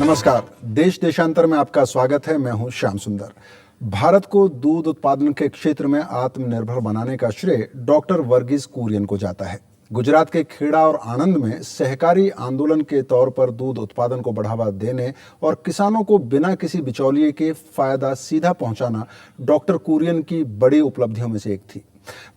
नमस्कार, देश देशांतर में आपका स्वागत है। मैं हूं श्याम सुंदर। भारत को दूध उत्पादन के क्षेत्र में आत्मनिर्भर बनाने का श्रेय डॉक्टर वर्गीस कुरियन को जाता है। गुजरात के खेड़ा और आणंद में सहकारी आंदोलन के तौर पर दूध उत्पादन को बढ़ावा देने और किसानों को बिना किसी बिचौलिए के फायदा सीधा पहुंचाना डॉक्टर कुरियन की बड़ी उपलब्धियों में से एक थी।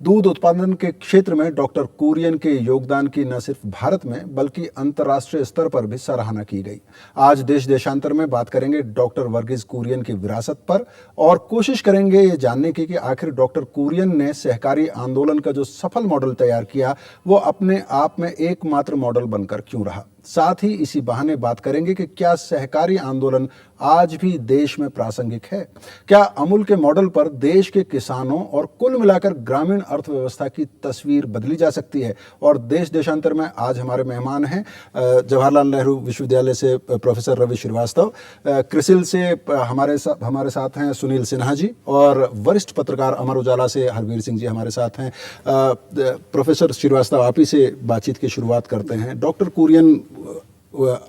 दूध उत्पादन के क्षेत्र में डॉक्टर कुरियन के योगदान की न सिर्फ भारत में बल्कि अंतर्राष्ट्रीय स्तर पर भी सराहना की गई। आज देश देशांतर में बात करेंगे डॉक्टर वर्गीस कुरियन की विरासत पर और कोशिश करेंगे ये जानने की कि आखिर डॉक्टर कुरियन ने सहकारी आंदोलन का जो सफल मॉडल तैयार किया वो अपने आप में एकमात्र मॉडल बनकर क्यों रहा। साथ ही इसी बहाने बात करेंगे कि क्या सहकारी आंदोलन आज भी देश में प्रासंगिक है। क्या अमूल के मॉडल पर देश के किसानों और कुल मिलाकर ग्रामीण अर्थव्यवस्था की तस्वीर बदली जा सकती है। और देश देशांतर में आज हमारे मेहमान हैं जवाहरलाल नेहरू विश्वविद्यालय से प्रोफेसर रवि श्रीवास्तव, क्रिसिल से हमारे साथ हैं सुनील सिन्हा जी और वरिष्ठ पत्रकार अमर उजाला से हरवीर सिंह जी हमारे साथ हैं। प्रोफेसर श्रीवास्तव, आप ही से बातचीत की शुरुआत करते हैं। डॉक्टर कुरियन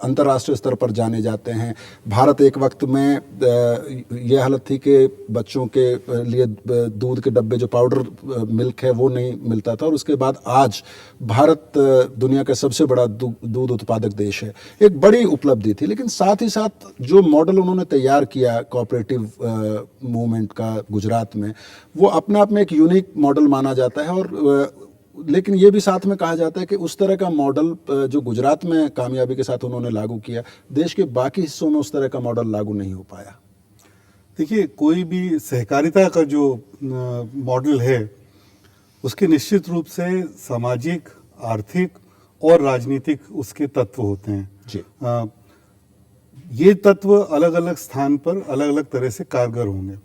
अंतर्राष्ट्रीय स्तर पर जाने जाते हैं। भारत एक वक्त में यह हालत थी कि बच्चों के लिए दूध के डब्बे जो पाउडर मिल्क है वो नहीं मिलता था और उसके बाद आज भारत दुनिया का सबसे बड़ा दूध उत्पादक देश है। एक बड़ी उपलब्धि थी, लेकिन साथ ही साथ जो मॉडल उन्होंने तैयार किया कोऑपरेटिव मूवमेंट का गुजरात में, वो अपने आप में एक यूनिक मॉडल माना जाता है। और लेकिन ये भी साथ में कहा जाता है कि उस तरह का मॉडल जो गुजरात में कामयाबी के साथ उन्होंने लागू किया, देश के बाकी हिस्सों में उस तरह का मॉडल लागू नहीं हो पाया। देखिए, कोई भी सहकारिता का जो मॉडल है उसके निश्चित रूप से सामाजिक, आर्थिक और राजनीतिक उसके तत्व होते हैं जी। ये तत्व अलग अलग स्थान पर अलग अलग तरह से कारगर होंगे।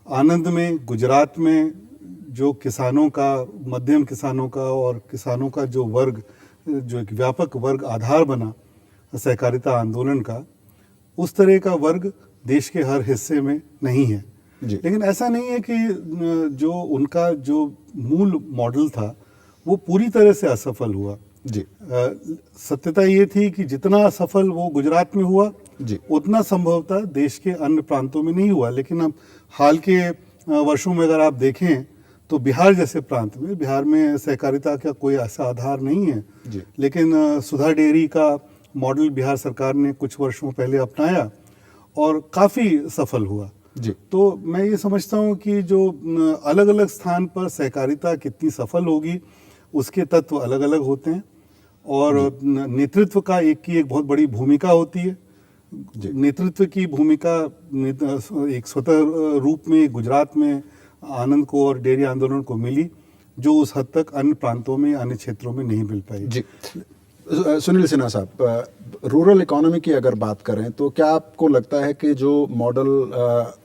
आनंद में, गुजरात में जो किसानों का, मध्यम किसानों का और किसानों का जो वर्ग, जो एक व्यापक वर्ग आधार बना सहकारिता आंदोलन का, उस तरह का वर्ग देश के हर हिस्से में नहीं है। लेकिन ऐसा नहीं है कि जो उनका जो मूल मॉडल था वो पूरी तरह से असफल हुआ जी। सत्यता ये थी कि जितना असफल वो गुजरात में हुआ जी, उतना संभवतः देश के अन्य प्रांतों में नहीं हुआ। लेकिन अब हाल के वर्षों में अगर आप देखें तो बिहार जैसे प्रांत में, बिहार में सहकारिता का कोई ऐसा आधार नहीं है जी। लेकिन सुधा डेयरी का मॉडल बिहार सरकार ने कुछ वर्षों पहले अपनाया और काफ़ी सफल हुआ जी। तो मैं ये समझता हूँ कि जो अलग अलग स्थान पर सहकारिता कितनी सफल होगी उसके तत्व अलग अलग होते हैं और नेतृत्व का एक की एक बहुत बड़ी भूमिका होती है। नेतृत्व की भूमिका एक स्वतः रूप में गुजरात में आनंद को और डेयरी आंदोलन को मिली, जो उस हद तक अन्य प्रांतों में, अन्य क्षेत्रों में नहीं मिल पाई। जी। सुनील सिन्हा साहब, रूरल इकोनॉमी की अगर बात करें तो क्या आपको लगता है कि जो मॉडल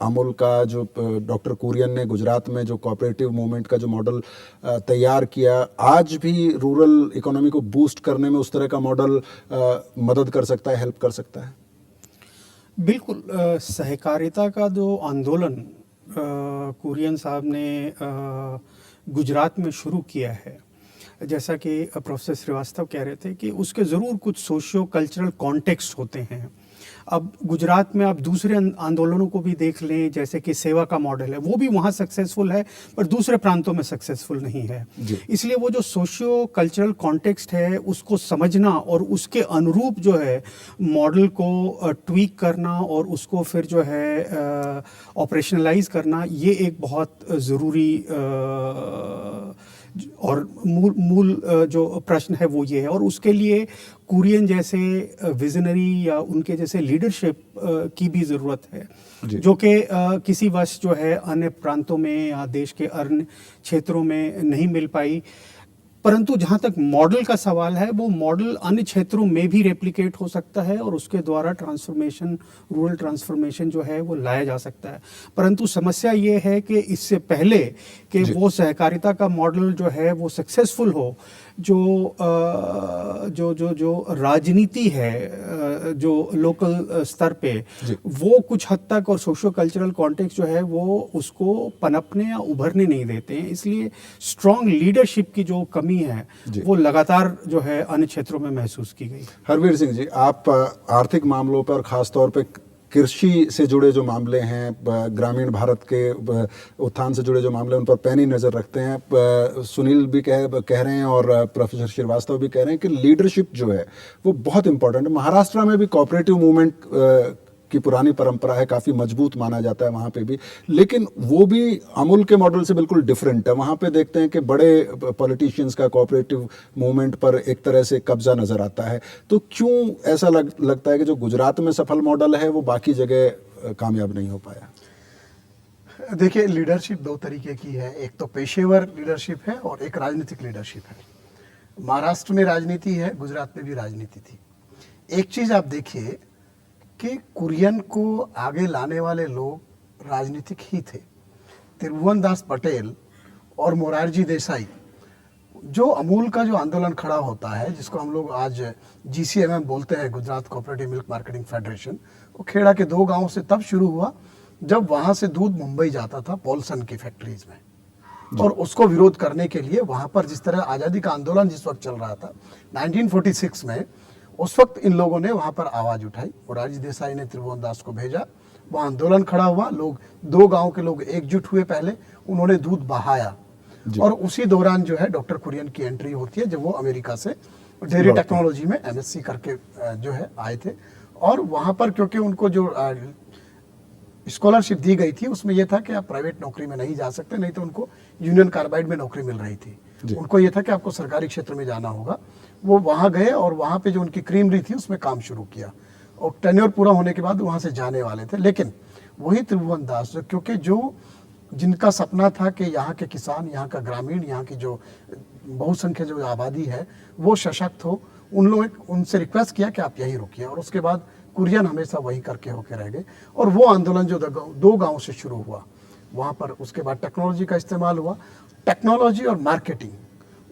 अमूल का, जो डॉक्टर कुरियन ने गुजरात में जो कोऑपरेटिव मूवमेंट का जो मॉडल तैयार किया, आज भी रूरल इकोनॉमी को बूस्ट करने में उस तरह का मॉडल मदद कर सकता है, हेल्प कर सकता है? बिल्कुल। सहकारिता का जो आंदोलन कुरियन साहब ने गुजरात में शुरू किया है, जैसा कि प्रोफेसर श्रीवास्तव कह रहे थे कि उसके ज़रूर कुछ सोशियो कल्चरल कॉन्टेक्स्ट होते हैं। अब गुजरात में आप दूसरे आंदोलनों को भी देख लें, जैसे कि सेवा का मॉडल है, वो भी वहाँ सक्सेसफुल है पर दूसरे प्रांतों में सक्सेसफुल नहीं है। इसलिए वो जो सोशियो कल्चरल कॉन्टेक्स्ट है उसको समझना और उसके अनुरूप जो है मॉडल को ट्वीक करना और उसको फिर जो है ऑपरेशनलाइज करना, ये एक बहुत ज़रूरी और मूल जो प्रश्न है वो ये है। और उसके लिए कुरियन जैसे विजनरी या उनके जैसे लीडरशिप की भी ज़रूरत है, जो कि किसी वश जो है अन्य प्रांतों में या देश के अन्य क्षेत्रों में नहीं मिल पाई। परंतु जहाँ तक मॉडल का सवाल है, वो मॉडल अन्य क्षेत्रों में भी रेप्लिकेट हो सकता है और उसके द्वारा ट्रांसफॉर्मेशन, रूरल ट्रांसफॉर्मेशन जो है वो लाया जा सकता है। परंतु समस्या ये है कि इससे पहले कि वो सहकारिता का मॉडल जो है वो सक्सेसफुल हो, जो राजनीति है जो लोकल स्तर पे, वो कुछ हद तक, और सोशो कल्चरल कॉन्टेक्स्ट जो है वो उसको पनपने या उभरने नहीं देते हैं। इसलिए स्ट्रॉन्ग लीडरशिप की जो कमी है वो लगातार जो है अन्य क्षेत्रों में महसूस की गई। हरवीर सिंह जी, आप आर्थिक मामलों पर, खास तौर पे कृषि से जुड़े जो मामले हैं, ग्रामीण भारत के उत्थान से जुड़े जो मामले हैं, उन पर पैनी नज़र रखते हैं। सुनील भी कह रहे हैं और प्रोफेसर श्रीवास्तव भी कह रहे हैं कि लीडरशिप जो है वो बहुत इंपॉर्टेंट है। महाराष्ट्र में भी कोऑपरेटिव मूवमेंट की पुरानी परंपरा है, काफ़ी मजबूत माना जाता है वहाँ पे भी, लेकिन वो भी अमूल के मॉडल से बिल्कुल डिफरेंट है। वहाँ पे देखते हैं कि बड़े पॉलिटिशियंस का कोऑपरेटिव मूवमेंट पर एक तरह से कब्जा नज़र आता है। तो क्यों ऐसा लगता है कि जो गुजरात में सफल मॉडल है वो बाकी जगह कामयाब नहीं हो पाया? देखिए, लीडरशिप दो तरीके की है, एक तो पेशेवर लीडरशिप है और एक राजनीतिक लीडरशिप है। महाराष्ट्र में राजनीति है, गुजरात में भी राजनीति थी। एक चीज़ आप देखिए कि कुरियन को आगे लाने वाले लोग राजनीतिक ही थे। त्रिभुवन दास पटेल और मोरारजी देसाई, जो अमूल का जो आंदोलन खड़ा होता है, जिसको हम लोग आज GCMM बोलते हैं, Gujarat cooperative milk marketing federation, वो खेड़ा के 2 गांवों से तब शुरू हुआ जब वहां से दूध मुंबई जाता था पॉलसन की फैक्ट्रीज में, और उसको विरोध करने के लिए वहां पर जिस तरह आज़ादी का आंदोलन जिस वक्त चल रहा था 1946 में, उस वक्त इन लोगों ने वहां पर आवाज उठाई। मोरारजी देसाई ने त्रिभुवन दास को भेजा, वहां आंदोलन खड़ा हुआ, लोग 2 गांव के लोग एकजुट हुए, पहले उन्होंने दूध बहाया, और उसी दौरान जो है डॉक्टर कुरियन की एंट्री होती है, जब वो अमेरिका से डेयरी टेक्नोलॉजी में MSc करके जो है आए थे। और वहां पर क्योंकि उनको जो स्कॉलरशिप दी गई थी उसमें यह था कि आप प्राइवेट नौकरी में नहीं जा सकते, नहीं तो उनको यूनियन कार्बाइड में नौकरी मिल रही थी। उनको यह था कि आपको सरकारी क्षेत्र में जाना होगा। वो वहां गए और वहां पे जो उनकी क्रीमरी थी उसमें काम शुरू किया, और टेन्योर पूरा होने के बाद वहां से जाने वाले थे। लेकिन वही त्रिभुवन दास जो, क्योंकि जो जिनका सपना था कि यहाँ के किसान, यहाँ का ग्रामीण, यहाँ की जो बहुसंख्यक जो आबादी है वो सशक्त हो, उन लोग उनसे रिक्वेस्ट किया कि आप यहीं रुकिए, और उसके बाद कुरियन हमेशा वही करके होके रह गए। और वो आंदोलन जो 2 गाँव से शुरू हुआ, वहाँ पर उसके बाद टेक्नोलॉजी का इस्तेमाल हुआ। टेक्नोलॉजी और मार्केटिंग,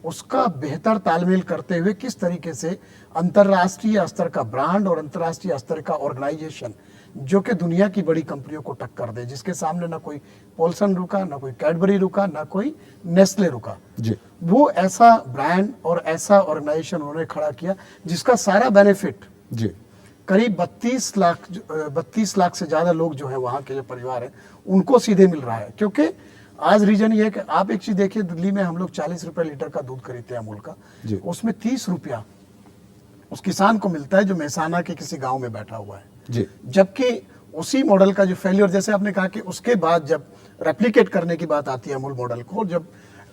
उसका बेहतर तालमेल करते हुए किस तरीके से अंतर्राष्ट्रीय स्तर का ब्रांड और अंतर्राष्ट्रीय स्तर का ऑर्गेनाइजेशन जो कि दुनिया की बड़ी कंपनियों को टक्कर दे, जिसके सामने ना कोई पॉलसन रुका, ना कोई कैडबरी रुका, ना कोई नेस्ले रुका जी, वो ऐसा ब्रांड और ऐसा ऑर्गेनाइजेशन उन्होंने खड़ा किया जिसका सारा बेनिफिट जी करीब 32 लाख से ज्यादा लोग जो है वहाँ के जो परिवार है उनको सीधे मिल रहा है। क्योंकि आज रीजन ये है कि आप एक चीज देखिए, दिल्ली में हम लोग 40 रुपए लीटर का दूध खरीदते हैं अमूल का, उसमें 30 रुपया उस किसान को मिलता है जो मेहसाना के किसी गांव में बैठा हुआ है जी। जबकि उसी मॉडल का जो फेलियर, जैसे आपने कहा कि उसके बाद जब रेप्लिकेट करने की बात आती है अमूल मॉडल को, जब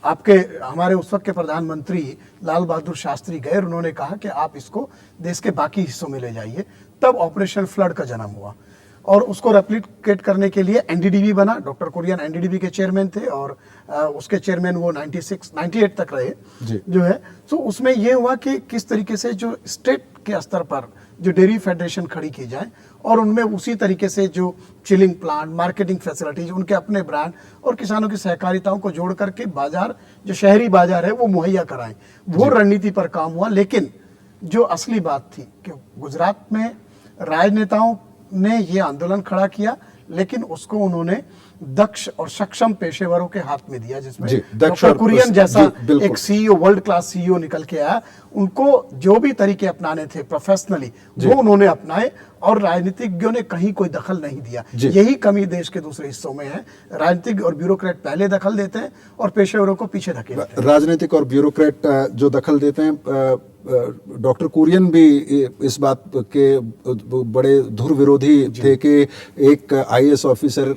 आपके हमारे उस वक्त के प्रधानमंत्री लाल बहादुर शास्त्री गए, उन्होंने कहा कि आप इसको देश के बाकी हिस्सों में ले जाइए, तब ऑपरेशन फ्लड का जन्म हुआ। और उसको रेप्लिकेट करने के लिए NDDB बना, डॉक्टर कुरियन NDDB के चेयरमैन थे, और उसके चेयरमैन वो 98 तक रहे जो है। तो उसमें ये हुआ कि किस तरीके से जो स्टेट के स्तर पर जो डेयरी फेडरेशन खड़ी की जाए, और उनमें उसी तरीके से जो चिलिंग प्लांट, मार्केटिंग फैसिलिटीज, उनके अपने ब्रांड और किसानों की सहकारिताओं को जोड़ करके बाजार, जो शहरी बाजार है वो मुहैया कराएं, वो रणनीति पर काम हुआ। लेकिन जो असली बात थी कि गुजरात में राजनेताओं ने ये आंदोलन खड़ा किया, लेकिन उसको उन्होंने दक्ष और सक्षम पेशेवरों के हाथ में दिया, जिसमें डॉक्टर कुरियन जैसा एक CEO, वर्ल्ड क्लास CEO निकल के आया। उनको जो भी तरीके अपनाने थे प्रोफेशनली, वो उन्होंने अपनाए, और राजनीतिज्ञों ने कहीं कोई दखल नहीं दिया। यही कमी देश के दूसरे हिस्सों में है, राजनीतिक और ब्यूरोक्रेट पहले दखल देते हैं और पेशेवरों को पीछे धकेलते हैं। राजनीतिक और ब्यूरोक्रेट जो दखल देते हैं, डॉक्टर कुरियन भी इस बात के बड़े धुर विरोधी थे कि एक IAS ऑफिसर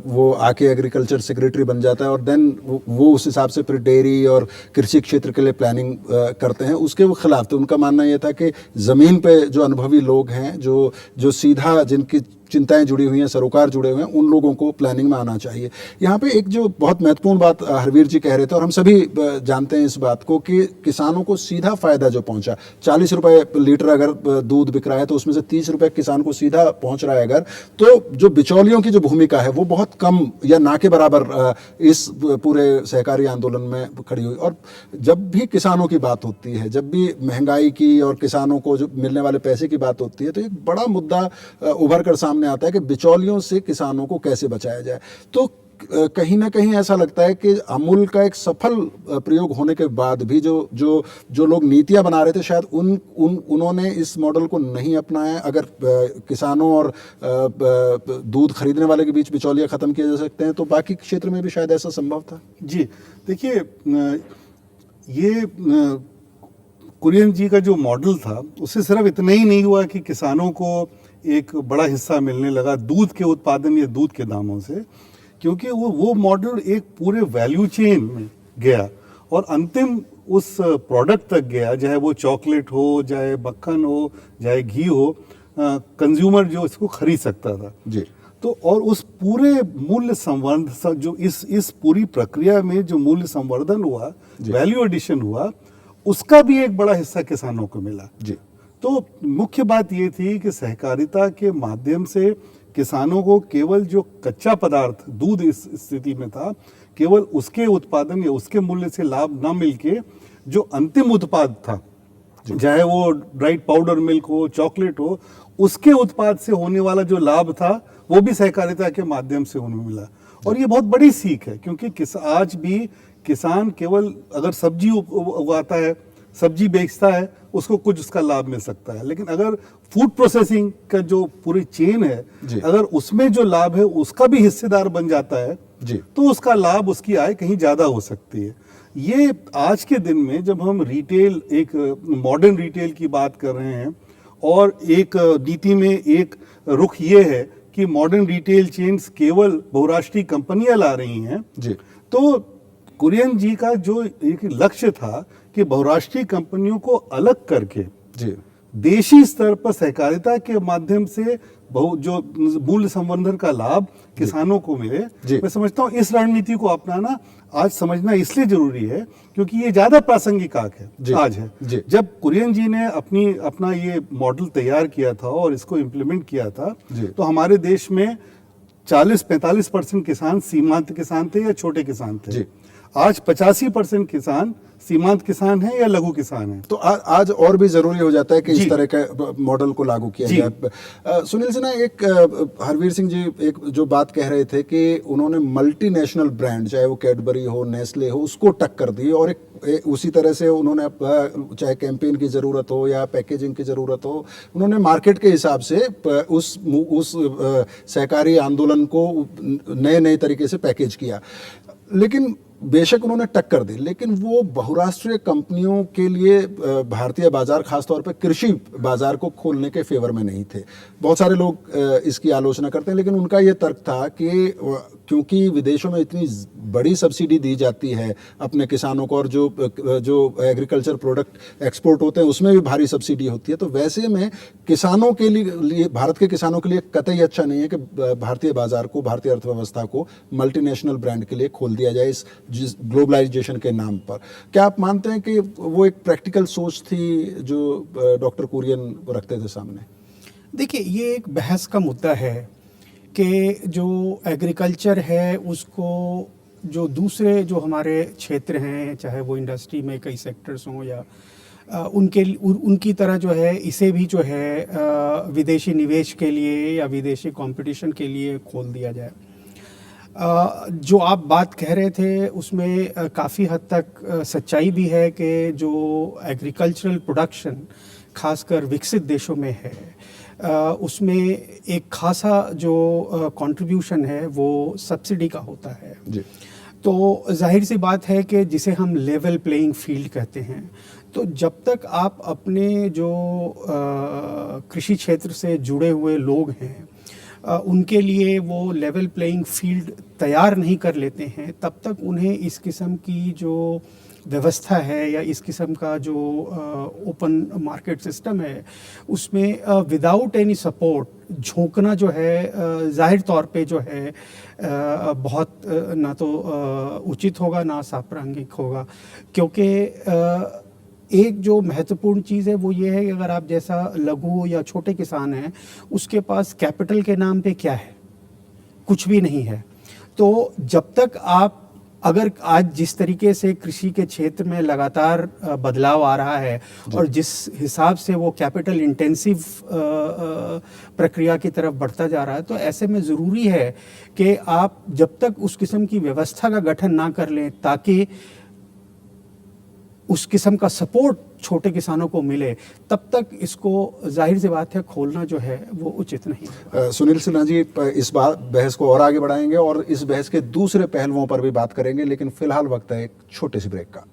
वो आके एग्रीकल्चर सेक्रेटरी बन जाता है, और देन वो उस हिसाब से फिर डेयरी और कृषि क्षेत्र के लिए प्लानिंग करते हैं, उसके वो खिलाफ थे। उनका मानना यह था कि ज़मीन पे जो अनुभवी लोग हैं, जो सीधा जिनकी चिंताएं जुड़ी हुई हैं, सरोकार जुड़े हुए हैं, उन लोगों को प्लानिंग में आना चाहिए। यहाँ पे एक जो बहुत महत्वपूर्ण बात हरवीर जी कह रहे थे, और हम सभी जानते हैं इस बात को, कि किसानों को सीधा फायदा जो पहुंचा, 40 रुपए लीटर अगर दूध बिक रहा है तो उसमें से 30 रुपए किसान को सीधा पहुंच रहा है अगर, तो जो बिचौलियों की जो भूमिका है वो बहुत कम या ना के बराबर इस पूरे सहकारी आंदोलन में खड़ी हुई। और जब भी किसानों की बात होती है, जब भी महंगाई की और किसानों को जो मिलने वाले पैसे की बात होती है, तो एक बड़ा मुद्दा उभर कर सामने आता है कि बिचौलियों से किसानों को कैसे बचाया जाए। तो कहीं ना कहीं ऐसा लगता है कि अमूल का एक सफल प्रयोग होने के बाद भी जो जो जो लोग नीतियां बना रहे थे, शायद उन्होंने इस मॉडल को नहीं अपनाया। अगर किसानों और दूध खरीदने वाले के बीच बिचौलियां खत्म किए जा सकते हैं, तो बाकी क्षेत्र में भी शायद ऐसा संभव था। जी देखिए, ये कुरियन जी का जो मॉडल था, उससे सिर्फ इतना ही नहीं हुआ कि किसानों को एक बड़ा हिस्सा मिलने लगा दूध के उत्पादन या दूध के दामों से, क्योंकि वो मॉडल एक पूरे वैल्यू चेन में गया और अंतिम उस प्रोडक्ट तक गया, चाहे वो चॉकलेट हो, चाहे मक्खन हो, चाहे घी हो, कंज्यूमर जो इसको खरीद सकता था जी। तो और उस पूरे मूल्य संवर्धन, जो इस पूरी प्रक्रिया में जो मूल्य संवर्धन हुआ, वैल्यू एडिशन हुआ, उसका भी एक बड़ा हिस्सा किसानों को मिला जी। तो मुख्य बात ये थी कि सहकारिता के माध्यम से किसानों को केवल जो कच्चा पदार्थ दूध इस स्थिति में था, केवल उसके उत्पादन या उसके मूल्य से लाभ न मिलके जो अंतिम उत्पाद था, चाहे वो ड्राइड पाउडर मिल्क हो, चॉकलेट हो, उसके उत्पाद से होने वाला जो लाभ था वो भी सहकारिता के माध्यम से उन्हें मिला। और ये बहुत बड़ी सीख है, क्योंकि आज भी किसान केवल अगर सब्जी उगाता है, सब्जी बेचता है, उसको कुछ उसका लाभ मिल सकता है, लेकिन अगर फूड प्रोसेसिंग का जो पूरी चेन है, अगर उसमें जो लाभ है उसका भी हिस्सेदार बन जाता है जी, तो उसका लाभ, उसकी आय कहीं ज्यादा हो सकती है। ये आज के दिन में जब हम रिटेल, एक मॉडर्न रिटेल की बात कर रहे हैं, और एक नीति में एक रुख ये है कि मॉडर्न रिटेल चेन्स केवल बहुराष्ट्रीय कंपनियां ला रही हैं जी। तो कुरियन जी का जो एक लक्ष्य था कि बहुराष्ट्रीय कंपनियों को अलग करके जी, देशी स्तर पर सहकारिता के माध्यम से जो मूल्य संवर्धन का लाभ किसानों को मिले, मैं समझता हूँ इस रणनीति को अपनाना आज समझना इसलिए जरूरी है क्योंकि ये ज्यादा प्रासंगिक आज है। जब कुरियन जी ने अपना ये मॉडल तैयार किया था और इसको इम्प्लीमेंट किया था, तो हमारे देश में 40-45% किसान सीमांत किसान थे या छोटे किसान थे। आज 85% किसान सीमांत किसान है या लघु किसान है। तो आज और भी जरूरी हो जाता है कि इस तरह के मॉडल को लागू किया जाए। सुनील सिन्हा, एक हरवीर सिंह जी एक जो बात कह रहे थे कि उन्होंने मल्टीनेशनल ब्रांड, चाहे वो कैडबरी हो, नेस्ले हो, उसको टक्कर दी, और एक उसी तरह से उन्होंने चाहे कैंपेन की जरूरत हो या पैकेजिंग की जरूरत हो, उन्होंने मार्केट के हिसाब से उस सहकारी आंदोलन को नए तरीके से पैकेज किया। लेकिन बेशक उन्होंने टक्कर दी, लेकिन वो बहुराष्ट्रीय कंपनियों के लिए भारतीय बाजार, खासतौर पे कृषि बाजार को खोलने के फेवर में नहीं थे। बहुत सारे लोग इसकी आलोचना करते हैं, लेकिन उनका ये तर्क था कि क्योंकि विदेशों में इतनी बड़ी सब्सिडी दी जाती है अपने किसानों को, और जो एग्रीकल्चर प्रोडक्ट एक्सपोर्ट होते हैं उसमें भी भारी सब्सिडी होती है, तो वैसे में किसानों के लिए, भारत के किसानों के लिए कतई अच्छा नहीं है कि भारतीय बाजार को, भारतीय अर्थव्यवस्था को मल्टीनेशनल ब्रांड के लिए खोल दिया जाए इस ग्लोबलाइजेशन के नाम पर। क्या आप मानते हैं कि वो एक प्रैक्टिकल सोच थी जो डॉक्टर कुरियन रखते थे सामने? देखिए, ये एक बहस का मुद्दा है कि जो एग्रीकल्चर है उसको जो दूसरे जो हमारे क्षेत्र हैं, चाहे वो इंडस्ट्री में कई सेक्टर्स हों या उनकी तरह जो है इसे भी जो है विदेशी निवेश के लिए या विदेशी कंपटीशन के लिए खोल दिया जाए। जो आप बात कह रहे थे उसमें काफ़ी हद तक सच्चाई भी है कि जो एग्रीकल्चरल प्रोडक्शन खासकर विकसित देशों में है, उसमें एक खासा जो कंट्रीब्यूशन है वो सब्सिडी का होता है जी। तो जाहिर सी बात है कि जिसे हम लेवल प्लेइंग फील्ड कहते हैं, तो जब तक आप अपने जो कृषि क्षेत्र से जुड़े हुए लोग हैं उनके लिए वो लेवल प्लेइंग फील्ड तैयार नहीं कर लेते हैं, तब तक उन्हें इस किस्म की जो व्यवस्था है या इस किस्म का जो ओपन मार्केट सिस्टम है, उसमें विदाउट एनी सपोर्ट झोंकना जो है जाहिर तौर पे जो है बहुत ना तो उचित होगा ना साप्रांगिक होगा। क्योंकि एक जो महत्वपूर्ण चीज़ है वो ये है कि अगर आप जैसा लघु या छोटे किसान हैं, उसके पास कैपिटल के नाम पे क्या है? कुछ भी नहीं है। तो जब तक आप, अगर आज जिस तरीके से कृषि के क्षेत्र में लगातार बदलाव आ रहा है और जिस हिसाब से वो कैपिटल इंटेंसिव प्रक्रिया की तरफ बढ़ता जा रहा है, तो ऐसे में ज़रूरी है कि आप जब तक उस किस्म की व्यवस्था का गठन ना कर लें ताकि उस किस्म का सपोर्ट छोटे किसानों को मिले, तब तक इसको जाहिर सी बात है खोलना जो है वो उचित नहीं है। सुनील सिन्हा जी, इस बहस को और आगे बढ़ाएंगे और इस बहस के दूसरे पहलुओं पर भी बात करेंगे, लेकिन फिलहाल वक्त है एक छोटे से ब्रेक का।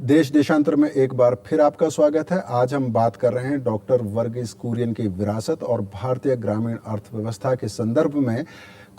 देश देशांतर में एक बार फिर आपका स्वागत है। आज हम बात कर रहे हैं डॉक्टर वर्गीस कुरियन की विरासत और भारतीय ग्रामीण अर्थव्यवस्था के संदर्भ में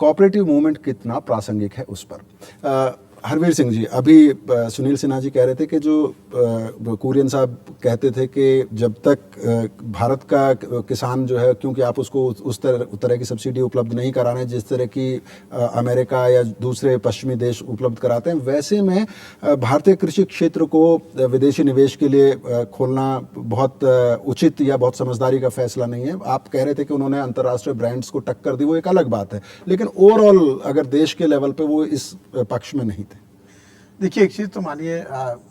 कोऑपरेटिव मूवमेंट कितना प्रासंगिक है उस पर। हरवीर सिंह जी, अभी सुनील सिन्हा जी कह रहे थे कि जो कुरियन साहब कहते थे कि जब तक भारत का किसान जो है, क्योंकि आप उसको उस तरह की सब्सिडी उपलब्ध नहीं करा रहे हैं जिस तरह की अमेरिका या दूसरे पश्चिमी देश उपलब्ध कराते हैं, वैसे में भारतीय कृषि क्षेत्र को विदेशी निवेश के लिए खोलना बहुत उचित या बहुत समझदारी का फैसला नहीं है। आप कह रहे थे कि उन्होंने अंतर्राष्ट्रीय ब्रांड्स को टक्कर दी, वो एक अलग बात है, लेकिन ओवरऑल अगर देश के लेवल पे वो इस पक्ष में नहीं थे। देखिए, एक चीज़ तो मानिए,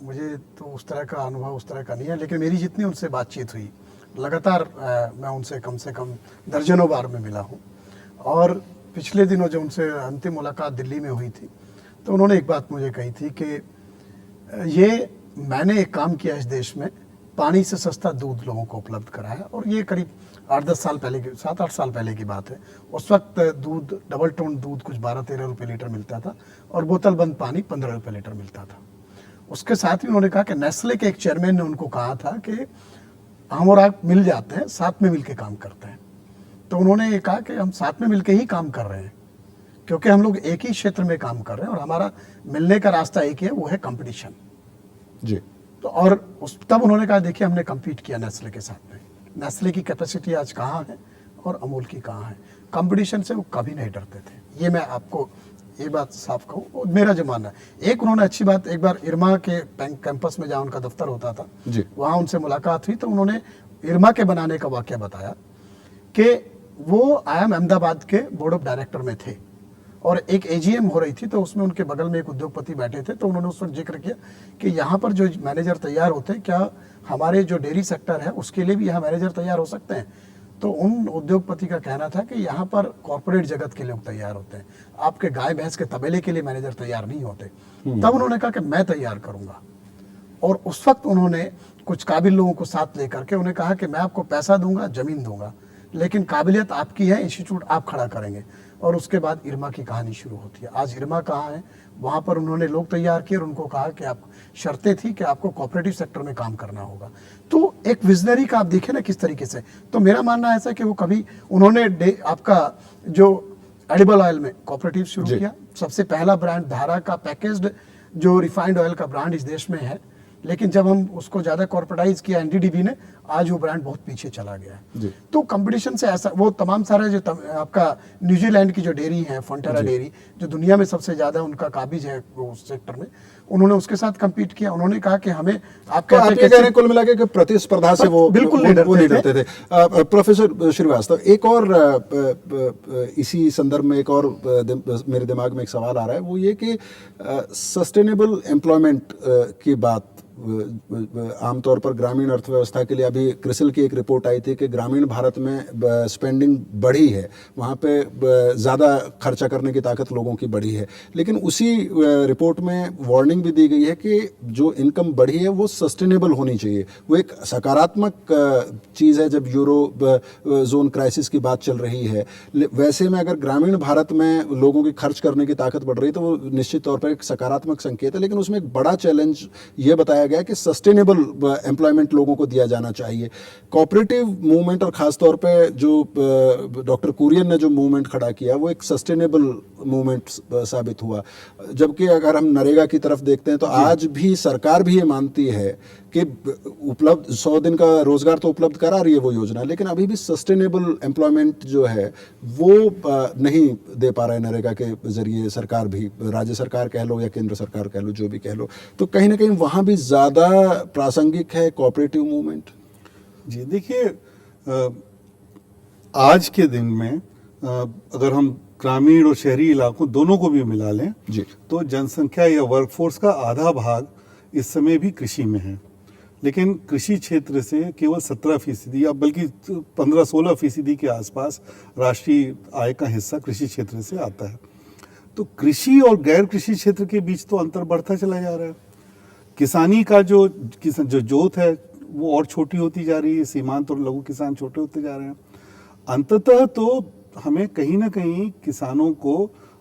मुझे तो उस तरह का अनुभव उस तरह का नहीं है, लेकिन मेरी जितनी उनसे बातचीत हुई, लगातार मैं उनसे कम से कम दर्जनों बार में मिला हूँ। और पिछले दिनों जो उनसे अंतिम मुलाकात दिल्ली में हुई थी, तो उन्होंने एक बात मुझे कही थी कि मैंने एक काम किया इस देश में, पानी से सस्ता दूध लोगों को उपलब्ध कराया। और ये करीब 8-10 साल पहले की, 7-8 साल पहले की बात है। उस वक्त दूध, डबल टोन दूध कुछ 12-13 रुपये लीटर मिलता था और बोतल बंद पानी 15 रुपये लीटर मिलता था। उसके साथ ही उन्होंने कहा कि नेस्ले के एक चेयरमैन ने उनको कहा था कि हम और आप मिल जाते हैं, साथ में मिल के काम करते हैं। तो उन्होंने ये कहा कि हम साथ में मिल के ही काम कर रहे हैं, क्योंकि हम लोग एक ही क्षेत्र में काम कर रहे हैं और हमारा मिलने का रास्ता एक ही है, वो है कंपटीशन जी। तो और तब उन्होंने कहा, देखिए हमने कम्पीट किया नेस्ले के साथ में, नेस्ले की कैपेसिटी आज कहाँ है और अमूल की कहाँ है। कंपटीशन से वो कभी नहीं डरते थे, ये मैं आपको ये बात साफ कहूँ, मेरा जो मानना है। एक उन्होंने अच्छी बात, एक बार इरमा के कैंपस में जहाँ उनका दफ्तर होता था, वहाँ उनसे मुलाकात हुई, तो उन्होंने इरमा के बनाने का वाक़या बताया कि वो IIM अहमदाबाद के बोर्ड ऑफ डायरेक्टर में थे और एक AGM हो रही थी, तो उसमें उनके बगल में एक उद्योगपति बैठे थे। तो उन्होंने उस वक्त जिक्र किया कि यहाँ पर जो मैनेजर तैयार होते हैं, क्या हमारे जो डेयरी सेक्टर है उसके लिए भी यहाँ मैनेजर तैयार हो सकते हैं? तो उन उद्योगपति का कहना था कि यहाँ पर कॉर्पोरेट जगत के लोग तैयार होते हैं, आपके गाय भैंस के तबेले के लिए मैनेजर तैयार नहीं होते। तब उन्होंने कहा कि मैं तैयार करूँगा। और उस वक्त उन्होंने कुछ काबिल लोगों को साथ लेकर के उन्हें कहा कि मैं आपको पैसा दूंगा, ज़मीन दूंगा, लेकिन काबिलियत आपकी है, इंस्टीट्यूट आप खड़ा करेंगे। और उसके बाद इरमा की कहानी शुरू होती है। आज इरमा कहाँ है, वहाँ पर उन्होंने लोग तैयार किए और उनको कहा कि आप, शर्तें थी कि आपको कोऑपरेटिव सेक्टर में काम करना होगा। तो एक विजनरी का आप देखें ना किस तरीके से। तो मेरा मानना ऐसा कि वो कभी उन्होंने आपका जो एडिबल ऑयल में कोऑपरेटिव शुरू किया, सबसे पहला ब्रांड धारा का पैकेज्ड जो रिफाइंड ऑयल का ब्रांड इस देश में है, लेकिन जब हम उसको ज़्यादा कॉर्पोरेटाइज किया NDDB ने, आज वो ब्रांड बहुत पीछे चला गया है। तो कंपटीशन से ऐसा, वो तमाम सारे जो आपका न्यूजीलैंड की जो डेयरी है, फॉन्टेरा डेयरी, जो दुनिया में सबसे ज़्यादा उनका काबिज है उस सेक्टर में, उन्होंने उसके साथ कम्पीट किया। उन्होंने कहा कि हमें आप कुल मिला के प्रतिस्पर्धा से वो बिल्कुल नहीं डरते थे। प्रोफेसर श्रीवास्तव, एक और इसी संदर्भ में एक और मेरे दिमाग में एक सवाल आ रहा है, वो ये कि सस्टेनेबल एम्प्लॉयमेंट की बात आमतौर पर ग्रामीण अर्थव्यवस्था के लिए अभी क्रिसिल की एक रिपोर्ट आई थी कि ग्रामीण भारत में स्पेंडिंग बढ़ी है, वहाँ पे ज़्यादा खर्चा करने की ताकत लोगों की बढ़ी है। लेकिन उसी रिपोर्ट में वार्निंग भी दी गई है कि जो इनकम बढ़ी है वो सस्टेनेबल होनी चाहिए। वो एक सकारात्मक चीज़ है जब यूरो जोन क्राइसिस की बात चल रही है। वैसे में अगर ग्रामीण भारत में लोगों की खर्च करने की ताकत बढ़ रही है तो वो निश्चित तौर पर एक सकारात्मक संकेत है। लेकिन उसमें एक बड़ा चैलेंज ये बताया गया कि सस्टेनेबल एम्प्लॉयमेंट लोगों को दिया जाना चाहिए। कोऑपरेटिव मूवमेंट और ख़ास तौर पे जो डॉक्टर कुरियन ने जो मूवमेंट खड़ा किया वो एक सस्टेनेबल मूवमेंट साबित हुआ। जबकि अगर हम नरेगा की तरफ देखते हैं तो आज भी सरकार भी ये मानती है कि उपलब्ध 100 दिन का रोजगार तो उपलब्ध करा रही है वो योजना, लेकिन अभी भी सस्टेनेबल एम्प्लॉयमेंट जो है वो नहीं दे पा रहा है नरेगा के जरिए सरकार भी, राज्य सरकार कह लो या केंद्र सरकार कह लो, जो भी कह लो। तो कहीं ना कहीं वहाँ भी ज़्यादा प्रासंगिक है कोऑपरेटिव मूवमेंट। जी देखिए, आज के दिन में अगर हम ग्रामीण और शहरी इलाकों दोनों को भी मिला लें जी, तो जनसंख्या या वर्कफोर्स का आधा भाग इस समय भी कृषि में है। लेकिन कृषि क्षेत्र से केवल 17% या बल्कि 15-16% के आसपास राष्ट्रीय आय का हिस्सा कृषि क्षेत्र से आता है। तो कृषि और गैर कृषि क्षेत्र के बीच तो अंतर बढ़ता चला जा रहा है। किसानी का जो जोत है वो और छोटी होती जा रही है, सीमांत और लघु किसान छोटे होते जा रहे हैं। अंततः तो हमें कहीं ना कहीं किसानों को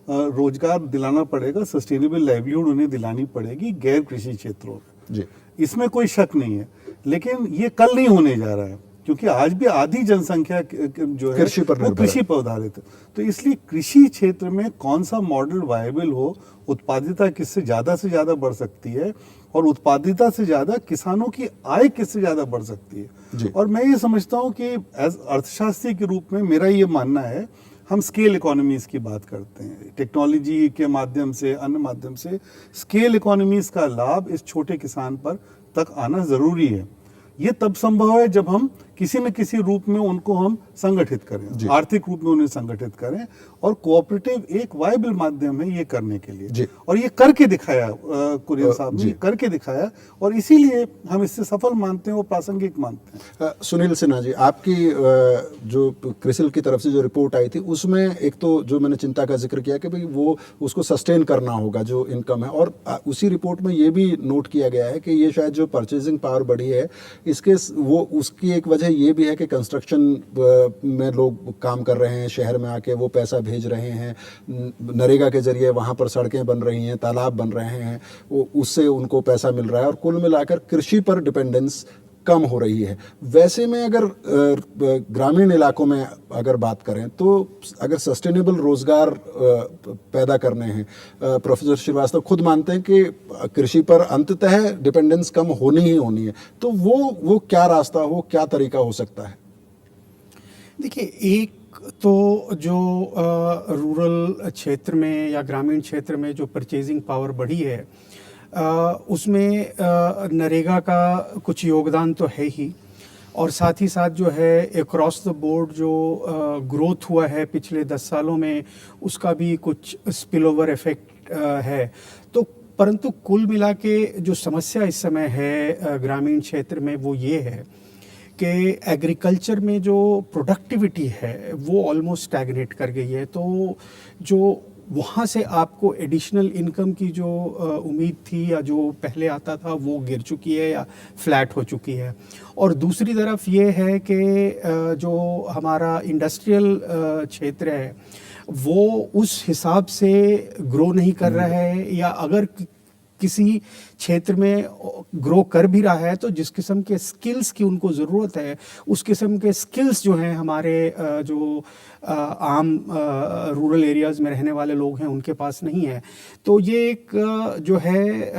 रोजगार दिलाना पड़ेगा, सस्टेनेबल लाइवलीहुड उन्हें दिलानी पड़ेगी गैर कृषि क्षेत्रों में। जी, इसमें कोई शक नहीं है। लेकिन ये कल नहीं होने जा रहा है, क्योंकि आज भी आधी जनसंख्या जो है कृषि पर वो कृषि पर आधारित है। तो इसलिए कृषि क्षेत्र में कौन सा मॉडल वायबल हो, उत्पादिता किससे से ज्यादा बढ़ सकती है और उत्पादिता से ज्यादा किसानों की आय किससे ज्यादा बढ़ सकती है। और मैं ये समझता हूँ कि एज अर्थशास्त्री के रूप में मेरा ये मानना है, हम स्केल इकोनॉमीज की बात करते हैं, टेक्नोलॉजी के माध्यम से, अन्य माध्यम से स्केल इकोनॉमीज का लाभ इस छोटे किसान पर तक आना जरूरी है। ये तब संभव है जब हम किसी न किसी रूप में उनको हम संगठित करें, आर्थिक रूप में उन्हें संगठित करें, और कोऑपरेटिव एक वायबल माध्यम है ये करने के लिए। और ये करके दिखाया कुरियन साहब ने, करके दिखाया, और इसीलिए हम इससे सफल मानते हैं और प्रासंगिक मानते हैं। सुनील सिन्हा जी, आपकी जो क्रिसिल की तरफ से जो रिपोर्ट आई थी उसमें एक तो जो मैंने चिंता का जिक्र किया कि भाई वो उसको सस्टेन करना होगा जो इनकम है, और उसी रिपोर्ट में ये भी नोट किया गया है कि ये शायद जो परचेजिंग पावर बढ़ी है इसके वो उसकी एक वजह ये भी है कि कंस्ट्रक्शन में लोग काम कर रहे हैं, शहर में आके वो पैसा भेज रहे हैं, नरेगा के जरिए वहाँ पर सड़कें बन रही हैं, तालाब बन रहे हैं, उससे उनको पैसा मिल रहा है, और कुल मिलाकर कृषि पर डिपेंडेंस कम हो रही है। वैसे में अगर ग्रामीण इलाकों में अगर बात करें तो अगर सस्टेनेबल रोजगार पैदा करने हैं, प्रोफेसर श्रीवास्तव खुद मानते हैं कि कृषि पर अंततः डिपेंडेंस कम होनी ही होनी है, तो वो क्या रास्ता हो, क्या तरीका हो सकता है? देखिए, एक तो जो रूरल क्षेत्र में या ग्रामीण क्षेत्र में जो परचेजिंग पावर बढ़ी है उसमें नरेगा का कुछ योगदान तो है ही, और साथ ही साथ जो है अक्रॉस द बोर्ड जो ग्रोथ हुआ है पिछले 10 सालों में उसका भी कुछ स्पिल ओवर इफेक्ट है। तो परंतु कुल मिला के जो समस्या इस समय है ग्रामीण क्षेत्र में वो ये है कि एग्रीकल्चर में जो प्रोडक्टिविटी है वो ऑलमोस्ट स्टैग्नेट कर गई है। तो जो वहाँ से आपको एडिशनल इनकम की जो उम्मीद थी या जो पहले आता था वो गिर चुकी है या फ्लैट हो चुकी है। और दूसरी तरफ ये है कि जो हमारा इंडस्ट्रियल क्षेत्र है वो उस हिसाब से ग्रो नहीं कर रहा है, या अगर किसी क्षेत्र में ग्रो कर भी रहा है तो जिस किस्म के स्किल्स की उनको ज़रूरत है उस किस्म के स्किल्स जो हैं हमारे जो आम रूरल एरियाज़ में रहने वाले लोग हैं उनके पास नहीं है। तो ये एक जो है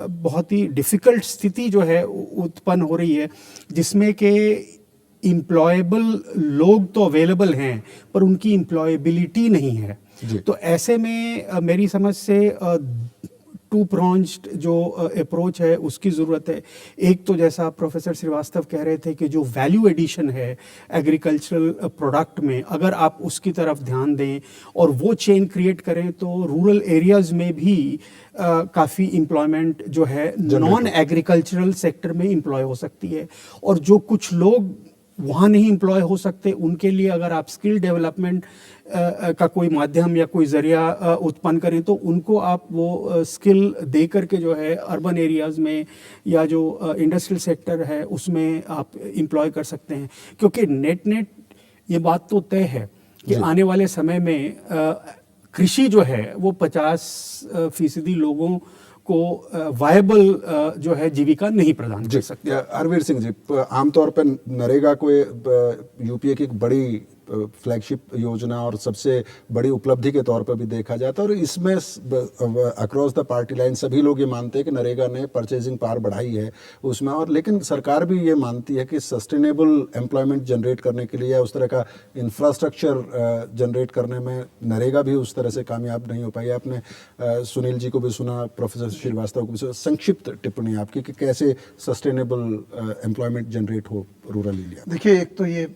बहुत ही डिफ़िकल्ट स्थिति जो है उत्पन्न हो रही है, जिसमें कि एम्प्लॉयबल लोग तो अवेलेबल हैं पर उनकी एम्प्लॉयबिलिटी नहीं है। तो ऐसे में मेरी समझ से टू प्रॉन्ज्ड जो अप्रोच है उसकी ज़रूरत है। एक तो जैसा प्रोफेसर श्रीवास्तव कह रहे थे कि जो वैल्यू एडिशन है एग्रीकल्चरल प्रोडक्ट में, अगर आप उसकी तरफ ध्यान दें और वो चेन क्रिएट करें तो रूरल एरियाज में भी काफ़ी एम्प्लॉयमेंट जो है नॉन एग्रीकल्चरल सेक्टर में एम्प्लॉय हो सकती है। और जो कुछ लोग वहाँ नहीं एम्प्लॉय हो सकते उनके लिए अगर आप स्किल डेवलपमेंट का कोई माध्यम या कोई जरिया उत्पन्न करें तो उनको आप वो स्किल दे करके जो है अर्बन एरियाज़ में या जो इंडस्ट्रियल सेक्टर है उसमें आप एम्प्लॉय कर सकते हैं। क्योंकि नेट ये बात तो तय है कि आने वाले समय में कृषि जो है वो 50% लोगों को वायबल जो है जीविका नहीं प्रदान कर सकती। हरवीर सिंह जी, आमतौर पर नरेगा को यूपीए की एक बड़ी फ्लैगशिप योजना और सबसे बड़ी उपलब्धि के तौर पर भी देखा जाता है और इसमें अक्रॉस द पार्टी लाइन सभी लोग ये मानते हैं कि नरेगा ने परचेजिंग पावर बढ़ाई है उसमें, और लेकिन सरकार भी ये मानती है कि सस्टेनेबल एम्प्लॉयमेंट जनरेट करने के लिए या उस तरह का इंफ्रास्ट्रक्चर जनरेट करने में नरेगा भी उस तरह से कामयाब नहीं हो पाई। आपने सुनील जी को भी सुना, प्रोफेसर श्रीवास्तव को भी सुना, संक्षिप्त टिप्पणी आपकी कि कैसे सस्टेनेबल एम्प्लॉयमेंट जनरेट हो रूरल एरिया। देखिए, एक तो ये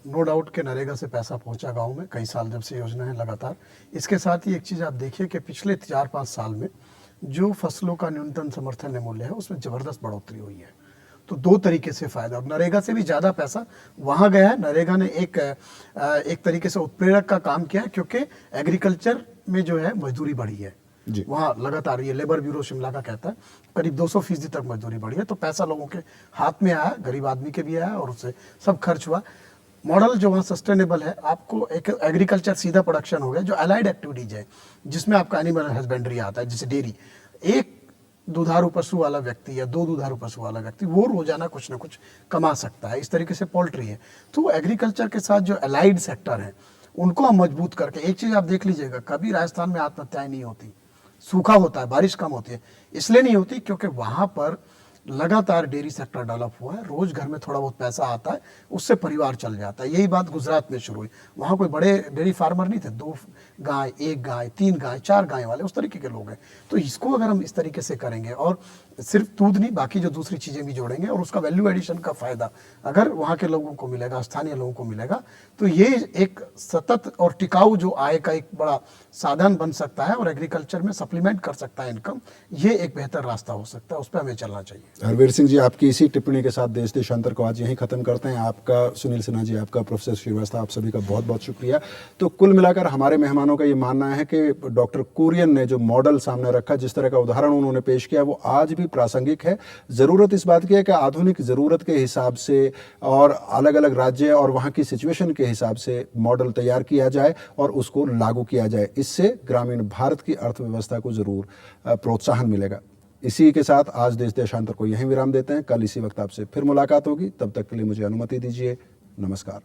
नो डाउट के नरेगा से पैसा पहुंचा गांव में, कई साल जब से योजना है लगातार। इसके साथ ही एक चीज़ आप देखिए कि पिछले 4-5 साल में जो फसलों का न्यूनतम समर्थन मूल्य है उसमें ज़बरदस्त बढ़ोतरी हुई है। तो दो तरीके से फ़ायदा, और नरेगा से भी ज़्यादा पैसा वहाँ गया है। नरेगा ने एक तरीके से उत्प्रेरक का काम किया है क्योंकि एग्रीकल्चर में जो है मजदूरी बढ़ी है वहाँ लगातार। ये लेबर ब्यूरो शिमला का कहता है करीब 200% तक मजदूरी बढ़ी है। तो पैसा लोगों के हाथ में आया, गरीब आदमी के भी आया और उससे सब खर्च हुआ। मॉडल जो वहाँ सस्टेनेबल है, आपको एक एग्रीकल्चर सीधा प्रोडक्शन हो गया, जो अलाइड एक्टिविटीज है जिसमें आपका एनिमल हस्बेंड्री आता है, जैसे डेयरी। एक दुधारू पशु वाला व्यक्ति या 2 दुधारू पशु वाला व्यक्ति वो रोजाना कुछ ना कुछ कमा सकता है। इस तरीके से पोल्ट्री है। तो एग्रीकल्चर के साथ जो अलाइड सेक्टर है उनको हम मजबूत करके, एक चीज़ आप देख लीजिएगा, कभी राजस्थान में आत्महत्याएं नहीं होती, सूखा होता है, बारिश कम होती है। इसलिए नहीं होती क्योंकि वहाँ पर लगातार डेयरी सेक्टर डेवलप हुआ है, रोज घर में थोड़ा बहुत पैसा आता है, उससे परिवार चल जाता है। यही बात गुजरात में शुरू हुई। वहाँ कोई बड़े डेयरी फार्मर नहीं थे, 2 गाय, 1 गाय, 3 गाय, 4 गाय वाले, उस तरीके के लोग हैं। तो इसको अगर हम इस तरीके से करेंगे और सिर्फ दूध नहीं, बाकी जो दूसरी चीज़ें भी जोड़ेंगे और उसका वैल्यू एडिशन का फ़ायदा अगर वहाँ के लोगों को मिलेगा, स्थानीय लोगों को मिलेगा, तो ये एक सतत और टिकाऊ जो आय का एक बड़ा साधन बन सकता है और एग्रीकल्चर में सप्लीमेंट कर सकता है इनकम। ये एक बेहतर रास्ता हो सकता है, उस पर हमें चलना चाहिए। हरवीर सिंह जी, आपकी इसी टिप्पणी के साथ देश देशांतर को आज यहीं खत्म करते हैं। आपका, सुनील सिन्हा जी, आपका, प्रोफेसर श्रीवास्तव, आप सभी का बहुत बहुत शुक्रिया। तो कुल मिलाकर हमारे मेहमानों का ये मानना है कि डॉक्टर कुरियन ने जो मॉडल सामने रखा, जिस तरह का उदाहरण उन्होंने पेश किया, वो आज भी प्रासंगिक है। ज़रूरत इस बात की है कि आधुनिक ज़रूरत के हिसाब से और अलग अलग राज्य और वहाँ की सिचुएशन के हिसाब से मॉडल तैयार किया जाए और उसको लागू किया जाए। इससे ग्रामीण भारत की अर्थव्यवस्था को ज़रूर प्रोत्साहन मिलेगा। इसी के साथ आज देश देशांतर को यहीं विराम देते हैं। कल इसी वक्त आपसे फिर मुलाकात होगी। तब तक के लिए मुझे अनुमति दीजिए। नमस्कार।